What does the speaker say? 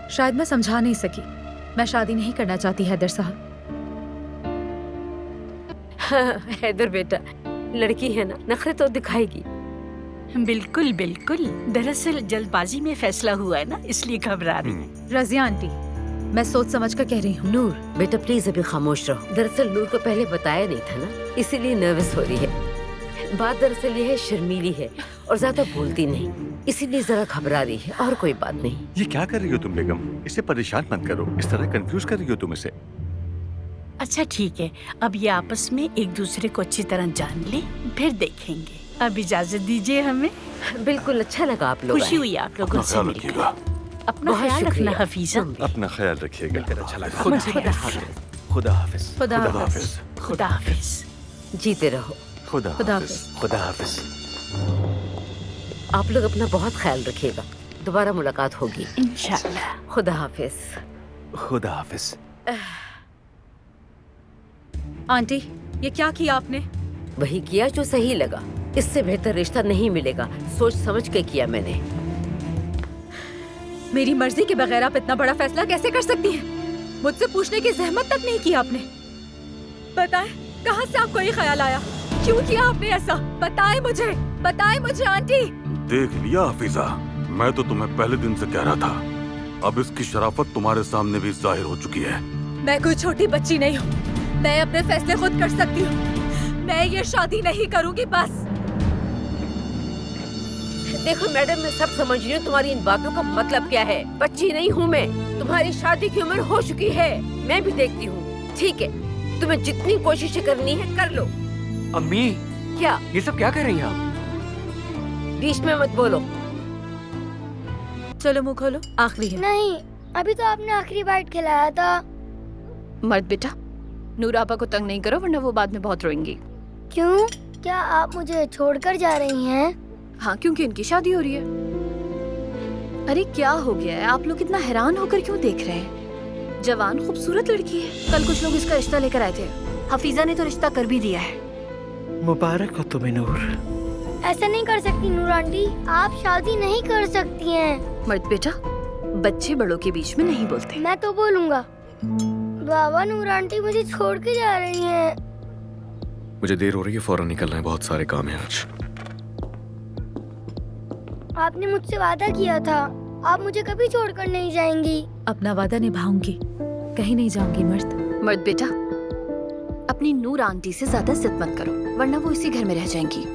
शायद मैं समझा नहीं सकी। मैं शादी नहीं करना चाहती हैदर साहब। हैदर बेटा, लड़की है ना, नखरे तो दिखाएगी। बिल्कुल बिल्कुल, दरअसल जल्दबाजी में फैसला हुआ है ना, इसलिए घबरा रही। रजिया आंटी, मैं सोच समझ कर कह रही हूँ। नूर बेटा प्लीज अभी खामोश रहो। दरअसल नूर को पहले बताया नहीं था ना, इसीलिए नर्वस हो रही है। बात दरअसल ये है, शर्मीली है और ज्यादा बोलती नहीं, इसीलिए जरा घबरा रही है, और कोई बात नहीं। ये क्या कर रही हो तुम बेगम? इसे परेशान मत करो, इस तरह कंफ्यूज कर रही हो तुम इसे। अच्छा ठीक है, अब ये आपस में एक दूसरे को अच्छी तरह जान ले, फिर देखेंगे। अब इजाजत दीजिए हमें। बिल्कुल, अच्छा लगा आप लोग खुशी हुई आप लोगों से मिलकर। अपना बहुत ख्याल रखना शुक्रिया। हफीजा। अपना ख्याल रखिएगा। अच्छा लगा। खुदा हाफिज। खुदा खुदा हाफिज। हाफिज। खुदा हाफिज। जीते रहो। खुदा खुदा हाफिज। हाफिज। खुदा हाफिज। आप लोग अपना बहुत ख्याल रखिएगा, दोबारा मुलाकात होगी इंशाल्लाह। खुदा हाफिज। खुदा हाफिज। आंटी, ये क्या किया आपने? वही किया जो सही लगा, इससे बेहतर रिश्ता नहीं मिलेगा। सोच समझ के किया मैंने। मेरी मर्जी के बगैर आप इतना बड़ा फैसला कैसे कर सकती हैं? मुझसे पूछने की जहमत तक नहीं की आपने। बताएं, कहाँ से आपको ये ख्याल आया? क्यों किया आपने ऐसा? बताएं मुझे आंटी। देख लिया हफीजा, मैं तो तुम्हें पहले दिन से कह रहा था, अब इसकी शराफत तुम्हारे सामने भी जाहिर हो चुकी है। मैं कोई छोटी बच्ची नहीं हूँ, मैं अपने फैसले खुद कर सकती हूँ। मैं ये शादी नहीं करूँगी बस। देखो मैडम, मैं सब समझ रही हूँ तुम्हारी इन बातों का मतलब क्या है। बच्ची नहीं हूँ मैं, तुम्हारी शादी की उम्र हो चुकी है। मैं भी देखती हूँ। ठीक है, तुम्हें जितनी कोशिशें करनी है कर लो। अम्मी, क्या ये सब क्या कर रही हैं आप? बीच में मत बोलो। चलो मुंह खोलो, आखिरी है। नहीं, अभी तो आपने आखिरी बाइट खिलाया था। मर्द बेटा, नूर आपा को तंग नहीं करो, वरना वो बाद में बहुत रोएंगी। क्यों? क्या आप मुझे छोड़कर जा रही हैं? हाँ, क्योंकि इनकी शादी हो रही है। अरे क्या हो गया है, आप लोग इतना हैरान होकर क्यों देख रहे हैं? जवान खूबसूरत लड़की है। कल कुछ लोग इसका रिश्ता लेकर आए थे, हफीजा ने तो रिश्ता कर भी दिया है। मुबारक हो तुम्हें नूर। ऐसा नहीं कर सकती नूर आंटी, आप शादी नहीं कर सकती हैं। मर्द बेटा, बच्चे बड़ों के बीच में नहीं बोलते। मैं तो बोलूँगा। बाबा, नूर आंटी मुझे छोड़ के जा रही हैं। मुझे देर हो रही है, फौरन निकलना है, बहुत सारे काम हैं आज। आपने मुझसे वादा किया था, आप मुझे कभी छोड़कर नहीं जाएंगी। अपना वादा निभाऊंगी, कहीं नहीं जाऊंगी मर्द। मर्द बेटा, अपनी नूर आंटी से ज्यादा जिद मत करो, वरना वो इसी घर में रह जाएंगी।